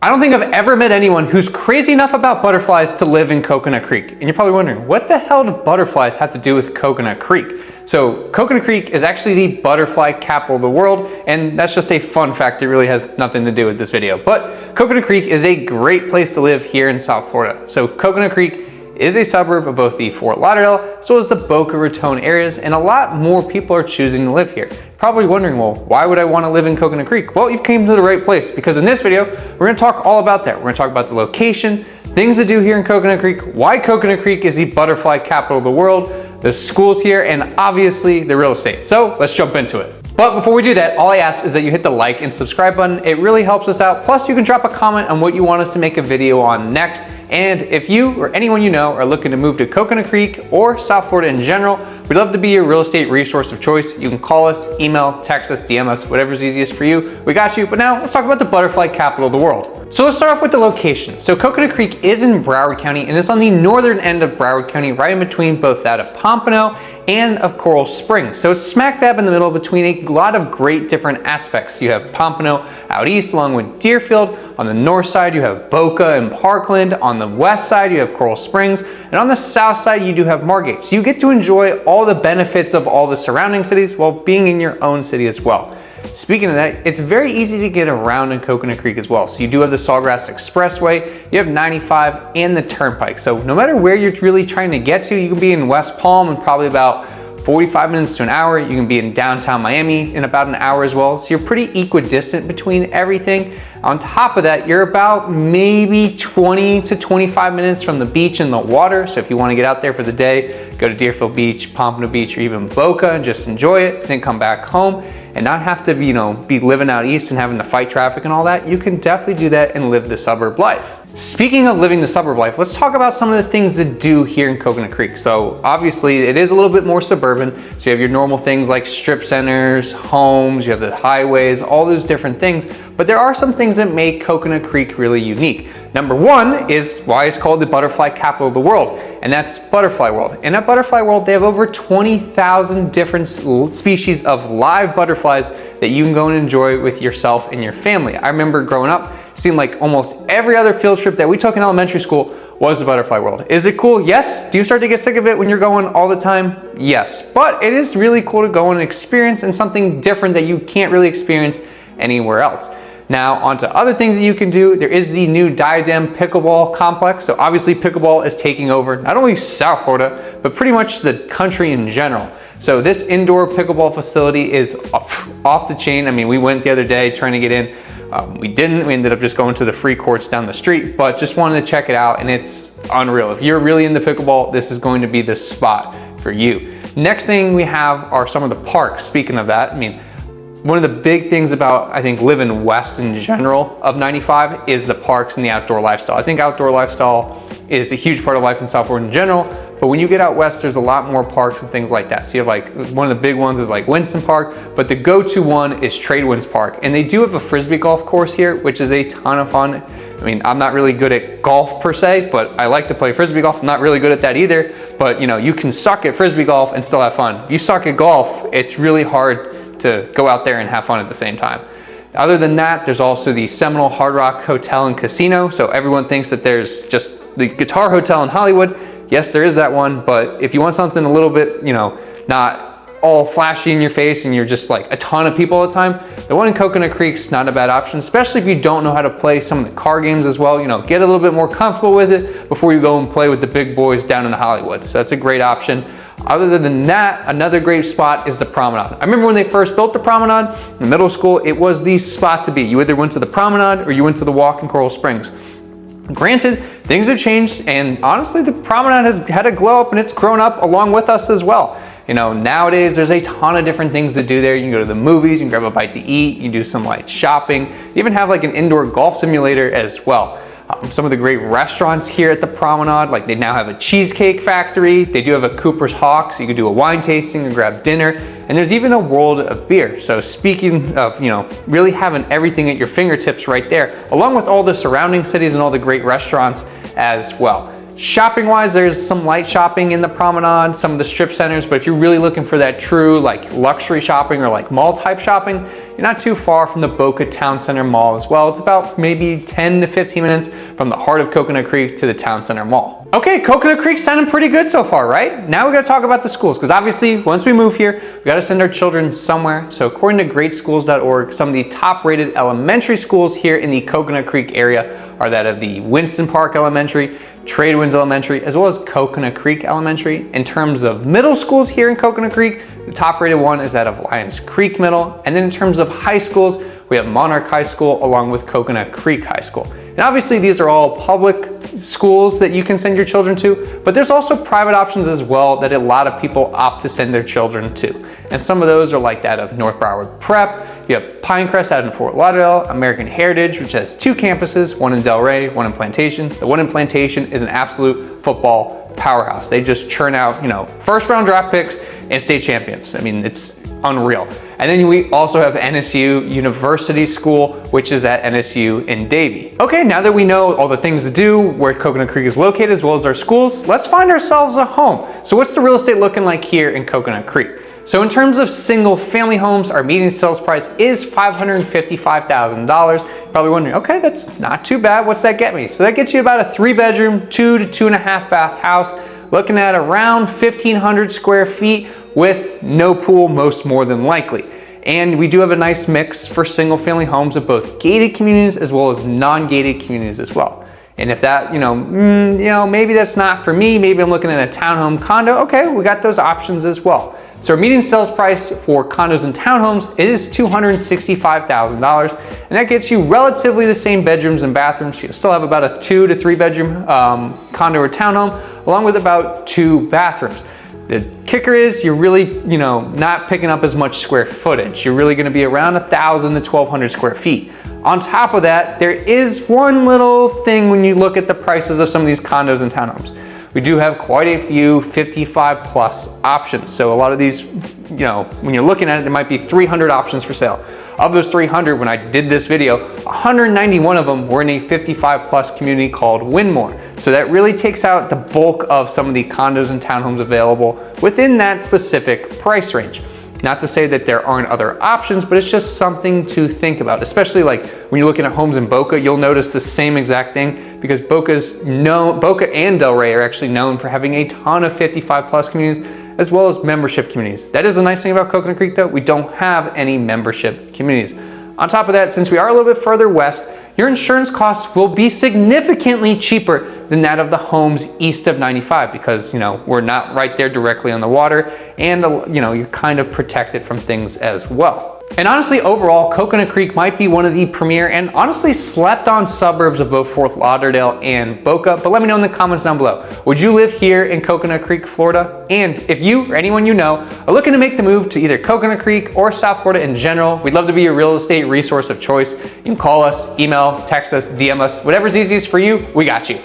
I don't think I've ever met anyone who's crazy enough about butterflies to live in Coconut Creek. And you're probably wondering, what the hell do butterflies have to do with Coconut Creek? So Coconut Creek is actually the butterfly capital of the world, and that's just a fun fact that really has nothing to do with this video. But Coconut Creek is a great place to live here in South Florida. So Coconut Creek is a suburb of both the Fort Lauderdale as well as the Boca Raton areas, and a lot more people are choosing to live here. Probably wondering, well, why would I want to live in Coconut Creek? Well, you've came to the right place, because in this video, we're going to talk all about that. We're going to talk about the location, things to do here in Coconut Creek, why Coconut Creek is the butterfly capital of the world, the schools here, and obviously the real estate. So let's jump into it. But before we do that, all I ask is that you hit the like and subscribe button. It really helps us out. Plus, you can drop a comment on what you want us to make a video on next. And if you or anyone you know are looking to move to Coconut Creek or South Florida in general, we'd love to be your real estate resource of choice. You can call us, email, text us, DM us, whatever's easiest for you. We got you. But now let's talk about the butterfly capital of the world. So let's start off with the location. So Coconut Creek is in Broward County, and it's on the northern end of Broward County, right in between both that of Pompano and of Coral Springs. So it's smack dab in the middle between a lot of great different aspects. You have Pompano out east along with Deerfield. On the north side, you have Boca and Parkland. On the west side, you have Coral Springs. And on the south side, you do have Margate. So you get to enjoy all the benefits of all the surrounding cities while being in your own city as well. Speaking of that, it's very easy to get around in Coconut Creek as well. So you do have the Sawgrass Expressway, you have 95 and the Turnpike. So no matter where you're really trying to get to, you can be in West Palm in probably about 45 minutes to an hour. You can be in downtown Miami in about an hour as well. So you're pretty equidistant between everything. On top of that, you're about maybe 20 to 25 minutes from the beach and the water. So if you want to get out there for the day, go to Deerfield Beach, Pompano Beach, or even Boca and just enjoy it, then come back home and not have to, be living out east and having to fight traffic and all that. You can definitely do that and live the suburb life. Speaking of living the suburb life, let's talk about some of the things to do here in Coconut Creek. So obviously it is a little bit more suburban. So you have your normal things like strip centers, homes, you have the highways, all those different things. But there are some things that make Coconut Creek really unique. Number one is why it's called the butterfly capital of the world, and that's Butterfly World. And at Butterfly World, they have over 20,000 different species of live butterflies that you can go and enjoy with yourself and your family. I remember growing up, it seemed like almost every other field trip that we took in elementary school was the Butterfly World. Is it cool? Yes. Do you start to get sick of it when you're going all the time? Yes. But it is really cool to go and experience and something different that you can't really experience anywhere else. Now, on to other things that you can do. There is the new Diadem Pickleball Complex. So obviously pickleball is taking over not only South Florida, but pretty much the country in general. So this indoor pickleball facility is off the chain. I mean, we went the other day trying to get in. We didn't. We ended up just going to the free courts down the street, but just wanted to check it out, and it's unreal. If you're really into pickleball, this is going to be the spot for you. Next thing we have are some of the parks. Speaking of that, I mean, one of the big things about, I think, living west in general of 95 is the parks and the outdoor lifestyle. I think outdoor lifestyle is a huge part of life in South Florida in general, but when you get out west, there's a lot more parks and things like that. So you have like, one of the big ones is like Winston Park, but the go-to one is Tradewinds Park. And they do have a Frisbee golf course here, which is a ton of fun. I mean, I'm not really good at golf per se, but I like to play Frisbee golf. I'm not really good at that either, but you can suck at Frisbee golf and still have fun. If you suck at golf, it's really hard to go out there and have fun at the same time. Other than that, there's also the Seminole Hard Rock Hotel and Casino. So everyone thinks that there's just the Guitar Hotel in Hollywood. Yes, there is that one, but if you want something a little bit, not all flashy in your face and you're just like a ton of people all the time, the one in Coconut Creek's not a bad option, especially if you don't know how to play some of the car games as well. Get a little bit more comfortable with it before you go and play with the big boys down in Hollywood. So that's a great option. Other than that, another great spot is the Promenade. I remember when they first built the Promenade in middle school, it was the spot to be. You either went to the Promenade or you went to the Walk in Coral Springs. Granted, things have changed, and honestly, the Promenade has had a glow up and it's grown up along with us as well. Nowadays there's a ton of different things to do there. You can go to the movies, you can grab a bite to eat, you can do some light shopping, you even have like an indoor golf simulator as well. Some of the great restaurants here at the Promenade, like they now have a cheesecake factory, they do have a Cooper's Hawk, so you can do a wine tasting and grab dinner, and there's even a world of beer. So speaking of, really having everything at your fingertips right there, along with all the surrounding cities and all the great restaurants as well. Shopping wise, there's some light shopping in the Promenade, some of the strip centers, but if you're really looking for that true like luxury shopping or like mall type shopping, you're not too far from the Boca Town Center Mall as well. It's about maybe 10 to 15 minutes from the heart of Coconut Creek to the Town Center Mall. Okay, Coconut Creek's sounding pretty good so far, right? Now we gotta talk about the schools, because obviously once we move here, we gotta send our children somewhere. So according to greatschools.org, some of the top rated elementary schools here in the Coconut Creek area are that of the Winston Park Elementary, Tradewinds Elementary, as well as Coconut Creek Elementary. In terms of middle schools here in Coconut Creek, the top rated one is that of Lions Creek Middle. And then in terms of high schools, we have Monarch High School along with Coconut Creek High School. And obviously these are all public schools that you can send your children to, but there's also private options as well that a lot of people opt to send their children to. And some of those are like that of North Broward Prep, you have Pinecrest out in Fort Lauderdale, American Heritage, which has 2 campuses, one in Delray, one in Plantation. The one in Plantation is an absolute football powerhouse. They just churn out, first round draft picks and state champions. I mean, it's unreal. And then we also have NSU University School, which is at NSU in Davie. Okay, now that we know all the things to do, where Coconut Creek is located, as well as our schools, let's find ourselves a home. So what's the real estate looking like here in Coconut Creek? So in terms of single family homes, our median sales price is $555,000. You're probably wondering, okay, that's not too bad. What's that get me? So that gets you about a 3-bedroom, 2 to 2.5 bath house, looking at around 1,500 square feet with no pool, most more than likely. And we do have a nice mix for single family homes of both gated communities as well as non-gated communities as well. And if that, maybe that's not for me, maybe I'm looking at a townhome condo, okay, we got those options as well. So our median sales price for condos and townhomes is $265,000, and that gets you relatively the same bedrooms and bathrooms. You still have about a 2 to 3 bedroom condo or townhome, along with about 2 bathrooms. The kicker is you're really, not picking up as much square footage. You're really gonna be around 1,000 to 1,200 square feet. On top of that, there is one little thing when you look at the prices of some of these condos and townhomes. We do have quite a few 55 plus options. So a lot of these, when you're looking at it, there might be 300 options for sale. Of those 300, when I did this video, 191 of them were in a 55 plus community called Winmore. So that really takes out the bulk of some of the condos and townhomes available within that specific price range. Not to say that there aren't other options, but it's just something to think about, especially like when you're looking at homes in Boca, you'll notice the same exact thing because Boca and Delray are actually known for having a ton of 55 plus communities as well as membership communities. That is the nice thing about Coconut Creek though, we don't have any membership communities. On top of that, since we are a little bit further west, your insurance costs will be significantly cheaper than that of the homes east of 95 because, we're not right there directly on the water and, you're kind of protected from things as well. And honestly, overall, Coconut Creek might be one of the premier and honestly slept on suburbs of both Fort Lauderdale and Boca, but let me know in the comments down below. Would you live here in Coconut Creek, Florida? And if you or anyone you know are looking to make the move to either Coconut Creek or South Florida in general, we'd love to be your real estate resource of choice. You can call us, email, text us, DM us, whatever's easiest for you, we got you.